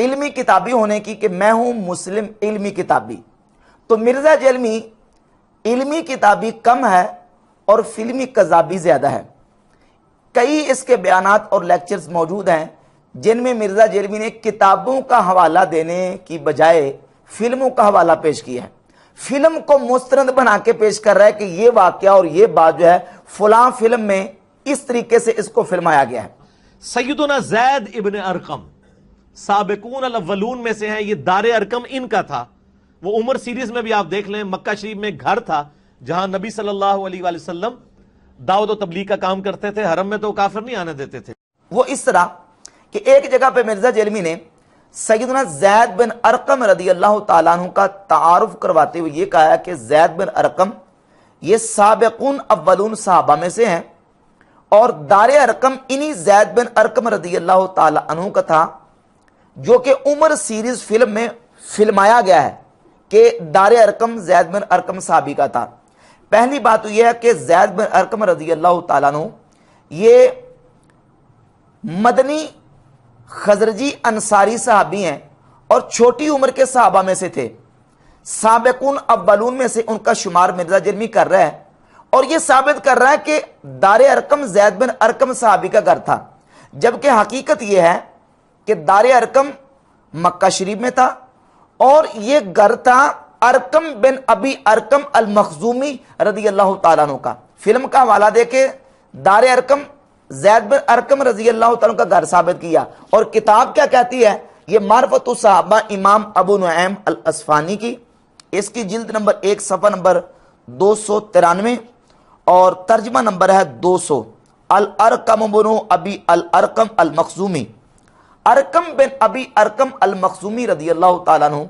علمی کتابی ہونے کی کہ میں ہوں مسلم علمی کتابی، تو مرزا جیلمی علمی کتابی کم ہے اور فلمی کذابی زیادہ ہے۔ کئی اس کے بیانات اور لیکچرز موجود ہیں جن میں مرزا جیلمی نے کتابوں کا حوالہ دینے کی بجائے فلموں کا حوالہ پیش کیا ہے، فلم کو مستند بنا کے پیش کر رہا ہے کہ یہ واقعہ اور یہ بات جو ہے فلاں فلم میں اس طریقے سے اس کو فلمایا گیا ہے۔ سیدنا زید ابن ارقم سابقون الاولون میں سے ہیں، یہ دار ارقم ان کا تھا۔ وہ عمر سیریز میں بھی آپ دیکھ لیں، مکہ شریف میں گھر تھا جہاں نبی صلی اللہ علیہ وآلہ وسلم دعوت و تبلیغ کا کام کرتے تھے، حرم میں تو کافر نہیں آنے دیتے تھے۔ وہ اس طرح کہ ایک جگہ پہ مرزا جیلمی نے سیدنا زید بن ارقم رضی اللہ تعالیٰ عنہ کا تعارف کرواتے ہوئے یہ کہا کہ زید بن ارقم یہ سابقون اولون صحابہ میں سے ہیں، اور دار ارقم انہی زید بن ارقم رضی اللہ تعالیٰ عنہ کا تھا جو کہ عمر سیریز فلم میں فلمایا گیا ہے کہ دار ارقم زید بن ارقم صحابی کا تھا۔ پہلی بات تو یہ ہے کہ زید بن ارقم رضی اللہ تعالیٰ عنہ یہ مدنی خزرجی انصاری صحابی ہیں اور چھوٹی عمر کے صحابہ میں سے تھے، سابقون اولون میں سے ان کا شمار مرزا جیلمی کر رہا ہے، اور یہ ثابت کر رہا ہے کہ دار ارقم زید بن ارقم صحابی کا گھر تھا، جبکہ حقیقت یہ ہے کہ دار ارقم مکہ شریف میں تھا اور یہ گھر تھا ارقم بن ابی ارقم المخزومی رضی اللہ تعالیٰ عنہ کا۔ فلم کا حوالہ دے کے دار ارقم زید بن ارقم رضی اللہ تعالیٰ عنہ کا گھر ثابت کیا، اور کتاب کیا کہتی ہے؟ یہ معرفت الصحابہ امام ابو نعیم الاصفہانی کی، اس کی جلد نمبر 1 صفحہ نمبر 293 اور ترجمہ نمبر ہے 200۔ الارقم بن ابی الارقم المخزومی، ارقم بن ابی ارقم المخزومی رضی اللہ تعالیٰ عنہ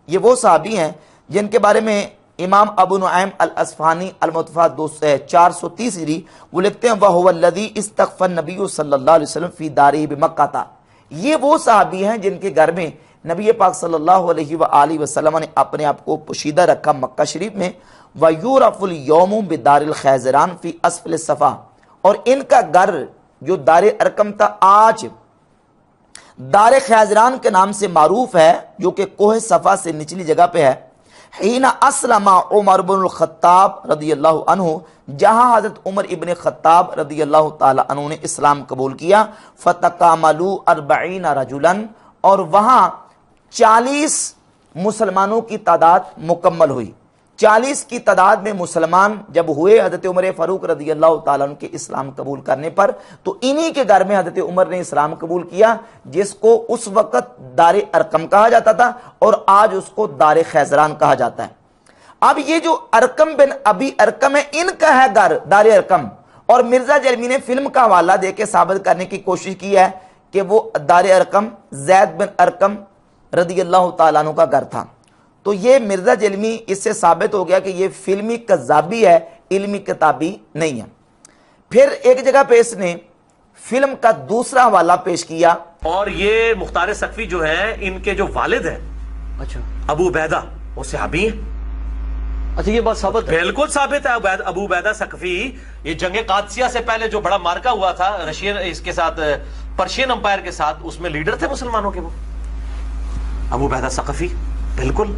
یہ وہ صحابی ہیں جن کے بارے میں امام ابو نعیم الاصفہانی المتوفی 430 ہجری وہ لکھتے ہیں وَهُوَ الَّذِي اسْتَخْفَى النَّبِيُّ صلی اللہ علیہ وسلم فی دارہ بمکہ، یہ وہ صحابی ہیں جن کے گھر میں نبی پاک صلی اللہ علیہ وآلہ وسلم نے اپنے آپ کو پوشیدہ رکھا مکہ شریف میں۔ وَيُعْرَفُ الْيَوْمُ بِدَارِ الْخَیزران فی اسفل الصفا، اور ان کا گھر جو دار ارقم تھا آج دار خیزران کے نام سے معروف ہے، جو کہ کوہ صفا سے نچلی جگہ پہ ہے۔ حین اسلم عمر بن الخطاب رضی اللہ عنہ، جہاں حضرت عمر ابن خطاب رضی اللہ تعالی عنہ نے اسلام قبول کیا، فتکاملوا 40 رجلا، اور وہاں 40 مسلمانوں کی تعداد مکمل ہوئی۔ 40 کی تعداد میں مسلمان جب ہوئے حضرت عمر فاروق رضی اللہ تعالیٰ عنہ کے اسلام قبول کرنے پر، تو انہی کے گھر میں حضرت عمر نے اسلام قبول کیا، جس کو اس وقت دار ارقم کہا جاتا تھا اور آج اس کو دار خیزران کہا جاتا ہے۔ اب یہ جو ارقم بن ابی ارقم ہے، ان کا ہے گھر دار ارقم، اور مرزا جیلمی نے فلم کا حوالہ دے کے ثابت کرنے کی کوشش کی ہے کہ وہ دار ارقم زید بن ارقم رضی اللہ تعالیٰ عنہ کا گھر تھا۔ تو یہ مرزا جیلمی اس سے ثابت ہو گیا کہ یہ فلمی کذابی ہے، علمی کتابی نہیں ہے۔ پھر ایک جگہ پہ اس نے فلم کا دوسرا حوالہ پیش کیا، اور یہ مختار ثقفی جو ہیں ان کے جو والد ہیں اچھا ابو عبیدہ، وہ صحابی ہیں۔ اچھا یہ بات ثابت ہے؟ بالکل ثابت ہے۔ ابو عبیدہ ثقفی، یہ جنگ قادسیہ سے پہلے جو بڑا مارکا ہوا تھا رشین اس کے ساتھ پرشین امپائر کے ساتھ، اس میں لیڈر تھے مسلمانوں کے وہ ابو عبیدہ ثقفی۔ بالکل،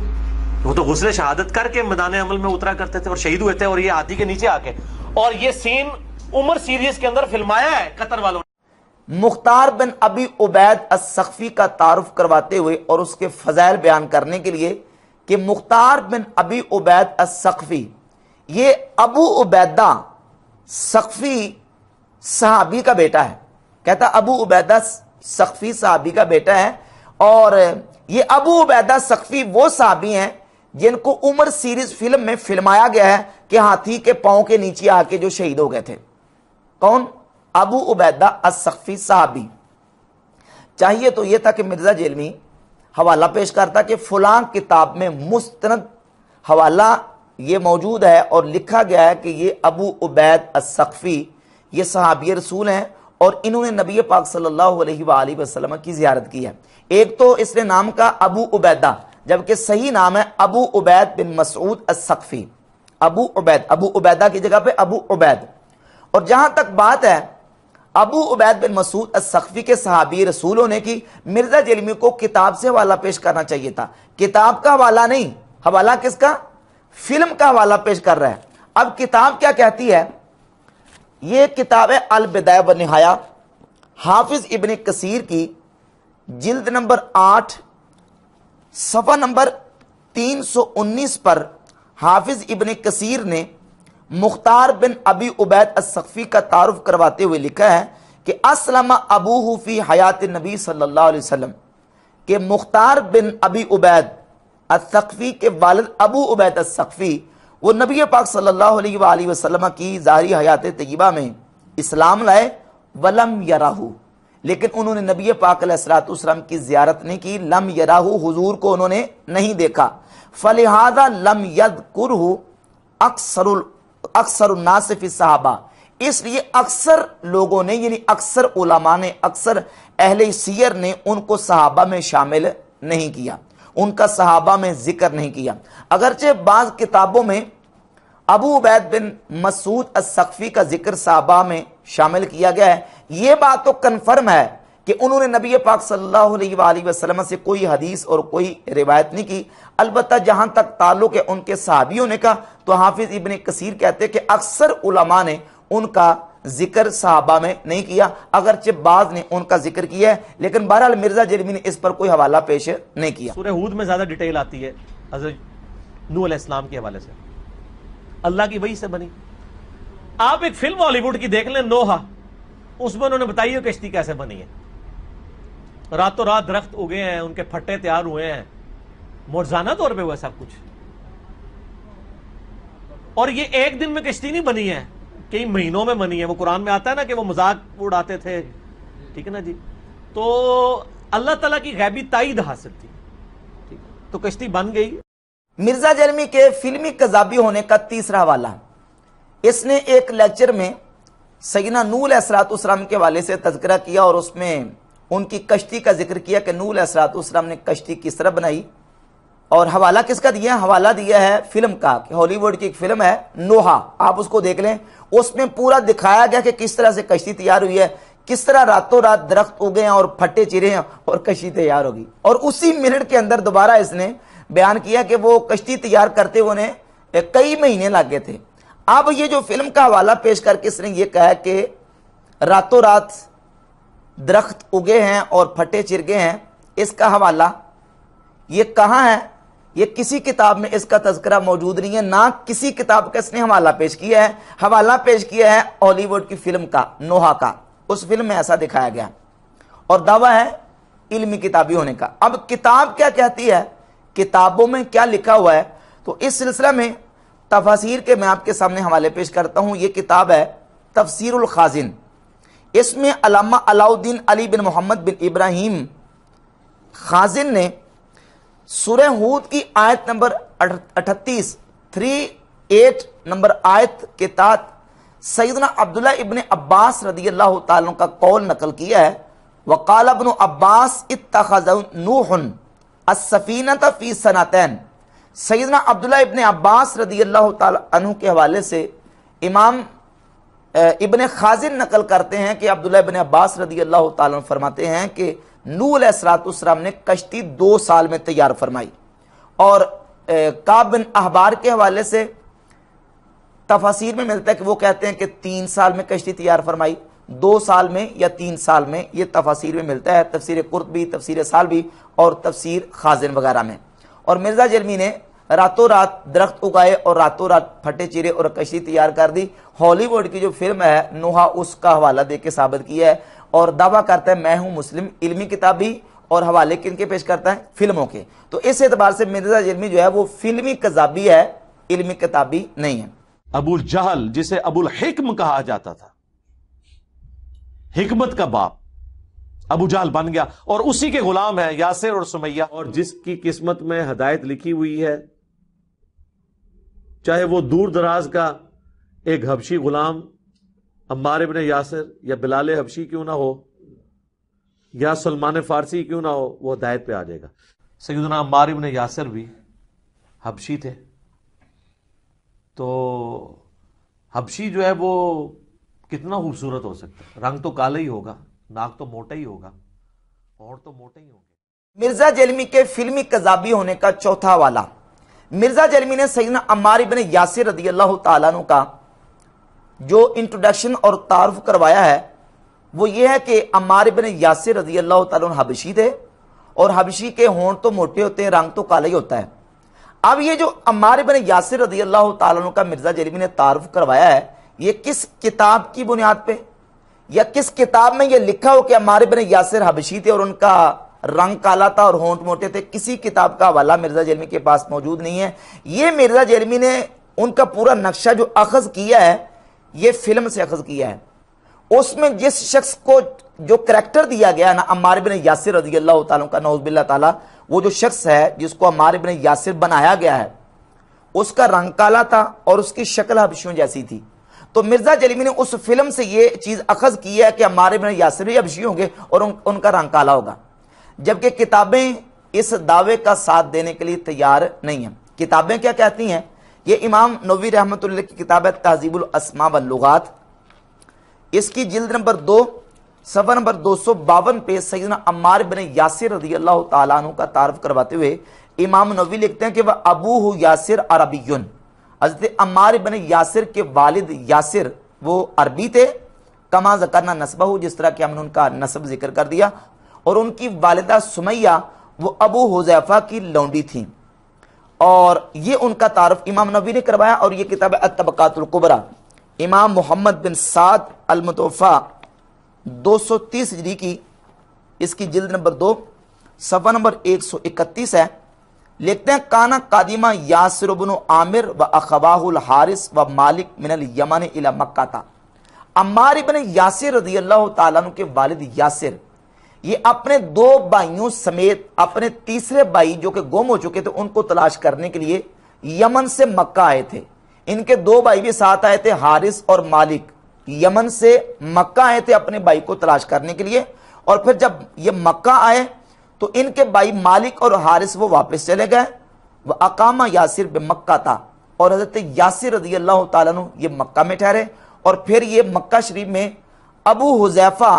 وہ تو غسل شہادت کر کے میدان عمل میں اترا کرتے تھے اور شہید ہوئے تھے، اور یہ ہاتھی کے نیچے آ کے، اور یہ سین عمر سیریز کے اندر فلمایا ہے قطر والوں نے۔ مختار بن ابی عبید الثقفی کا تعارف کرواتے ہوئے اور اس کے فضائل بیان کرنے کے لیے کہ مختار بن ابی عبید الثقفی یہ ابو عبیدہ ثقفی صحابی کا بیٹا ہے، کہتا ابو عبیدہ ثقفی صحابی کا بیٹا ہے، اور یہ ابو عبیدہ ثقفی وہ صحابی ہیں جن کو عمر سیریز فلم میں فلمایا گیا ہے کہ ہاتھی کے پاؤں کے نیچے آ کے جو شہید ہو گئے تھے۔ کون؟ ابو عبیدہ الثقفی صحابی۔ چاہیے تو یہ تھا کہ مرزا جیلمی حوالہ پیش کرتا کہ فلاں کتاب میں مستند حوالہ یہ موجود ہے اور لکھا گیا ہے کہ یہ ابو عبید الثقفی یہ صحابی رسول ہیں اور انہوں نے نبی پاک صلی اللہ علیہ وآلہ وسلم کی زیارت کی ہے۔ ایک تو اس نے نام کا ابو عبیدہ، جبکہ صحیح نام ہے ابو عبید بن مسعود الثقفی۔ ابو عبیدہ کی جگہ پہ ابو عبید۔ اور جہاں تک بات ہے ابو عبید بن مسعود الثقفی کے صحابی رسول ہونے کی مرزا جلمی کو کتاب سے حوالہ پیش کرنا چاہیے تھا، کتاب کا حوالہ نہیں، حوالہ کس کا؟ فلم کا حوالہ پیش کر رہا ہے۔ اب کتاب کیا کہتی ہے؟ یہ کتاب ہے البدایہ والنہایہ، حافظ ابن کثیر کی، جلد نمبر 8 صفحہ نمبر 319 پر حافظ ابن کثیر نے مختار بن ابی عبید الثقفی کا تعارف کرواتے ہوئے لکھا ہے کہ اسلم ابوہ فی حیات النبی صلی اللہ علیہ وسلم، کہ مختار بن ابی عبید الثقفی کے والد ابو عبید الثقفی وہ نبی پاک صلی اللہ علیہ وآلہ وسلم کی ظاہری حیات طیبہ میں اسلام لائے، ولم یراہ، لیکن انہوں نے نبی پاک علیہ الصلوۃ والسلام کی زیارت نہیں کی، لم یراہ، حضور کو انہوں نے نہیں دیکھا، فلہذا لم یذکرہ اکثر الناس فی الصحابہ، اس لیے اکثر لوگوں نے، یعنی اکثر علماء نے، اکثر اہل سیر نے ان کو صحابہ میں شامل نہیں کیا، ان کا صحابہ میں ذکر نہیں کیا۔ اگرچہ بعض کتابوں میں ابو عبید بن مسعود الثقفی کا ذکر صحابہ میں شامل کیا گیا ہے، یہ بات تو کنفرم ہے کہ انہوں نے نبی پاک صلی اللہ علیہ وآلہ وسلم سے کوئی حدیث اور کوئی روایت نہیں کی۔ البتہ جہاں تک تعلق ہے ان کے صحابی ہونے کا، تو حافظ ابن کثیر کہتے ہیں کہ اکثر علماء نے ان کا ذکر صحابہ میں نہیں کیا، اگرچہ بعض نے ان کا ذکر کیا ہے، لیکن بہرحال مرزا جرمی نے اس پر کوئی حوالہ پیش نہیں کیا۔ سورہ ہود میں زیادہ ڈیٹیل آتی ہے حضرت نوح علیہ السلام کے حوالے سے، اللہ کی وحی سے بنی۔ آپ ایک فلم ہالی ووڈ کی دیکھ لیں نوحہ، اس میں انہوں نے بتائی ہے کشتی کیسے بنی ہے، راتوں رات درخت اگے ہیں، ان کے پھٹے تیار ہوئے ہیں، معجزانہ طور پہ ہوا سب کچھ، اور یہ ایک دن میں کشتی نہیں بنی ہے، کئی مہینوں میں بنی ہے۔ وہ قرآن میں آتا ہے نا کہ وہ مذاق اڑاتے تھے، ٹھیک ہے نا جی، تو اللہ تعالیٰ کی غیبی تائید حاصل تھی، ٹھیک ہے، تو کشتی بن گئی۔ مرزا جرمی کے فلمی قذابی ہونے کا تیسرا حوالہ، اس نے ایک لیکچر میں سیدنا نوح علیہ السلام کے حوالے سے تذکرہ کیا اور اس میں ان کی کشتی کا ذکر کیا کہ نوح علیہ السلام نے کشتی کس طرح بنائی، اور حوالہ کس کا دیا؟ حوالہ دیا ہے فلم کا، کہ ہالی ووڈ کی ایک فلم ہے نوحہ، آپ اس کو دیکھ لیں، اس میں پورا دکھایا گیا کہ کس طرح سے کشتی تیار ہوئی ہے، کس طرح راتوں رات درخت اگے ہیں اور پھٹے چرے ہیں اور کشتی تیار ہوگی، اور اسی منٹ کے اندر دوبارہ اس نے بیان کیا کہ وہ کشتی تیار کرتے ہوئے انہیں کئی مہینے لگ گئے تھے۔ اب یہ جو فلم کا حوالہ پیش کر کے اس نے یہ کہا کہ راتوں رات درخت اگے ہیں اور پھٹے چر گئے ہیں، اس کا حوالہ یہ کہاں ہے؟ یہ کسی کتاب میں اس کا تذکرہ موجود نہیں ہے، نہ کسی کتاب کا اس نے حوالہ پیش کیا ہے۔ حوالہ پیش کیا ہے ہالی ووڈ کی فلم کا، نوحہ کا، اس فلم میں ایسا دکھایا گیا اور دعویٰ ہے علمی کتابی ہونے کا۔ اب کتاب کیا کہتی ہے، کتابوں میں کیا لکھا ہوا ہے، تو اس سلسلہ میں تفاسیر کے میں آپ کے سامنے حوالے پیش کرتا ہوں۔ یہ کتاب ہے تفسیر الخازن، اس میں علامہ علاء الدین علی بن محمد بن ابراہیم خازن نے سورہ ہود کی آیت نمبر 38 نمبر آیت کے تحت سیدنا عبداللہ ابن عباس رضی اللہ تعالیٰ کا قول نقل کیا ہے، وقال ابن عباس اتخذ نوح السفینۃ فی سنتین۔ سیدنا عبداللہ ابن عباس رضی اللہ تعالیٰ عنہ کے حوالے سے امام ابن خازن نقل کرتے ہیں کہ عبداللہ ابن عباس رضی اللہ تعالیٰ عنہ فرماتے ہیں کہ نوح علیہ السلام نے کشتی 2 سال میں تیار فرمائی، اور کعب بن احبار کے حوالے سے تفاسیر میں ملتا ہے کہ وہ کہتے ہیں کہ 3 سال میں کشتی تیار فرمائی، 2 سال میں یا 3 سال میں، یہ تفاسیر میں ملتا ہے، تفسیر قرطبی، تفسیر سالبی اور تفسیر خازن وغیرہ میں۔ اور مرزا جرمی نے راتوں رات درخت اگائے اور راتوں رات پھٹے چیرے اور کشتی تیار کر دی۔ ہالی ووڈ کی جو فلم ہے نوحہ، اس کا حوالہ دے کے ثابت کیا ہے اور دعویٰ کرتا ہے میں ہوں مسلم، علمی کتابی، اور حوالے کن کے پیش کرتا ہے؟ فلموں کے۔ تو اس اعتبار سے مرزا جرمی جو ہے وہ فلمی قذابی ہے، علمی کتابی نہیں ہے۔ ابو جہل جسے ابو الحکم کہا جاتا تھا، حکمت کا باپ، ابو جہل بن گیا، اور اسی کے غلام ہیں یاسر اور سمیہ، اور جس کی قسمت میں ہدایت لکھی ہوئی ہے، چاہے وہ دور دراز کا ایک حبشی غلام عمار ابن یاسر یا بلال حبشی کیوں نہ ہو یا سلمان فارسی کیوں نہ ہو، وہ ہدایت پہ آ جائے گا۔ سیدنا عمار ابن یاسر بھی حبشی تھے، تو حبشی جو ہے وہ کتنا خوبصورت ہو سکتا ہے؟ رنگ تو کالا ہی ہوگا، ناک تو موٹا ہی ہوگا، اور تو موٹے ہی ہوں گے۔ مرزا جیلمی کے فلمی قذابی ہونے کا چوتھا حوالہ، مرزا جیلمی نے سیدنا عمار بن یاسر رضی اللہ تعالیٰ عنہ کا جو انٹروڈکشن اور تعارف کروایا ہے وہ یہ ہے کہ عمار بن یاسر رضی اللہ تعالیٰ عنہ حبشی تھے، اور حبشی کے ہونٹ تو موٹے ہوتے ہیں، رنگ تو کالا ہی ہوتا ہے۔ اب یہ جو عمار بن یاسر رضی اللہ تعالیٰ عنہ کا مرزا جیلمی نے تعارف کروایا ہے، یہ کس کتاب کی بنیاد پہ، یا کس کتاب میں یہ لکھا ہو کہ عمار بن یاسر حبشی تھے اور ان کا رنگ کالا تھا اور ہونٹ موٹے تھے، کسی کتاب کا حوالہ مرزا جیلمی کے پاس موجود نہیں ہے۔ یہ مرزا جیلمی نے ان کا پورا نقشہ جو اخذ کیا ہے یہ فلم سے اخذ کیا ہے۔ اس میں جس شخص کو جو کریکٹر دیا گیا نا عمار بن یاسر رضی اللہ تعالیٰ کا، نعوذ باللہ تعالیٰ، وہ جو شخص ہے جس کو عمار بن یاسر بنایا گیا ہے اس کا رنگ کالا تھا اور اس کی شکل حبشیوں جیسی تھی، تو مرزا جیلمی نے اس فلم سے یہ چیز اخذ کی ہے کہ عمار بن یاسر بھی حبشی ہوں گے اور ان کا رنگ کالا ہوگا، جبکہ کتابیں اس دعوے کا ساتھ دینے کے لیے تیار نہیں ہیں۔ کتابیں کیا کہتی ہیں؟ یہ امام نووی رحمۃ اللہ کی کتاب ہے تہذیب الاسماء واللغات، اس کی جلد نمبر 2 صفحہ نمبر 252 پہ سیدنا عمار بن یاسر رضی اللہ تعالیٰ عنہ کا تعارف کرواتے ہوئے امام نووی لکھتے ہیں کہ وہ ابوہ یاسر عربیٌ، حضرت عمار بن یاسر کے والد یاسر وہ عربی تھے، کما ذکرنا نسبہ، جس طرح کہ ہم نے ان کا نسب ذکر کر دیا، اور ان کی والدہ سمیہ وہ ابو حذیفہ کی لونڈی تھیں، اور یہ ان کا تعارف امام نووی نے کروایا۔ اور یہ کتاب الطبقات الکبریٰ امام محمد بن سعد المتوفیٰ 230 ہجری کی، اس کی جلد نمبر 2 صفحہ نمبر 131 ہے، لکھتے ہیں کانا قادمہ یاسر بن عامر و اخواہ الحارث و مالک من الیمن الی مکہ تھا۔ عمار بن یاسر رضی اللہ تعالیٰ عنہ کے والد یاسر یہ اپنے 2 بھائیوں سمیت اپنے تیسرے بھائی جو کہ گم ہو چکے تھے ان کو تلاش کرنے کے لیے یمن سے مکہ آئے تھے۔ ان کے 2 بھائی بھی ساتھ آئے تھے، حارث اور مالک، یمن سے مکہ آئے تھے اپنے بھائی کو تلاش کرنے کے لیے، اور پھر جب یہ مکہ آئے تو ان کے بھائی مالک اور حارث وہ واپس چلے گئے، وہ اقامہ یاسر بمکہ تھا، اور حضرت یاسر رضی اللہ تعالیٰ عنہ یہ مکہ میں ٹھہرے، اور پھر یہ مکہ شریف میں ابو حذیفہ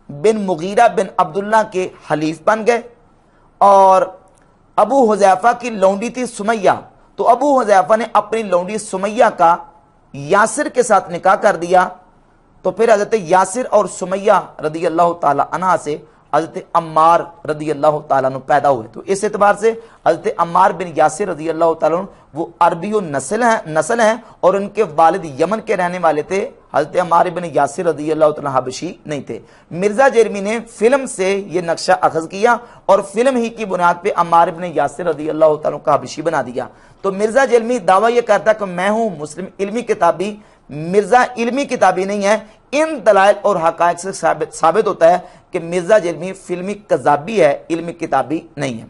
بن مغیرہ بن عبداللہ کے حلیف بن گئے، اور ابو حذیفہ کی لونڈی تھی سمیہ، تو ابو حذیفہ نے اپنی لونڈی سمیہ کا یاسر کے ساتھ نکاح کر دیا، تو پھر حضرت یاسر اور سمیہ رضی اللہ تعالی عنہ سے حضرت عمار رضی اللہ تعالیٰ عنہ پیدا ہوئے۔ تو اس اعتبار سے حضرت عمار بن یاسر رضی اللہ تعالیٰ عنہ وہ عربی و نسل ہیں، اور ان کے والد یمن کے رہنے والے تھے، حضرت عمار بن یاسر رضی اللہ تعالیٰ حبشی نہیں تھے۔ مرزا جیلمی نے فلم سے یہ نقشہ اخذ کیا اور فلم ہی کی بنیاد پہ عمار بن یاسر رضی اللہ تعالیٰ کا حبشی بنا دیا۔ تو مرزا جیلمی دعویٰ یہ کرتا ہے کہ میں ہوں مسلم علمی کتابی، مرزا علمی کتابی نہیں ہے۔ ان دلائل اور حقائق سے ثابت ہوتا ہے کہ مرزا جیلمی فلمی قذابی ہے، علمی کتابی نہیں ہے۔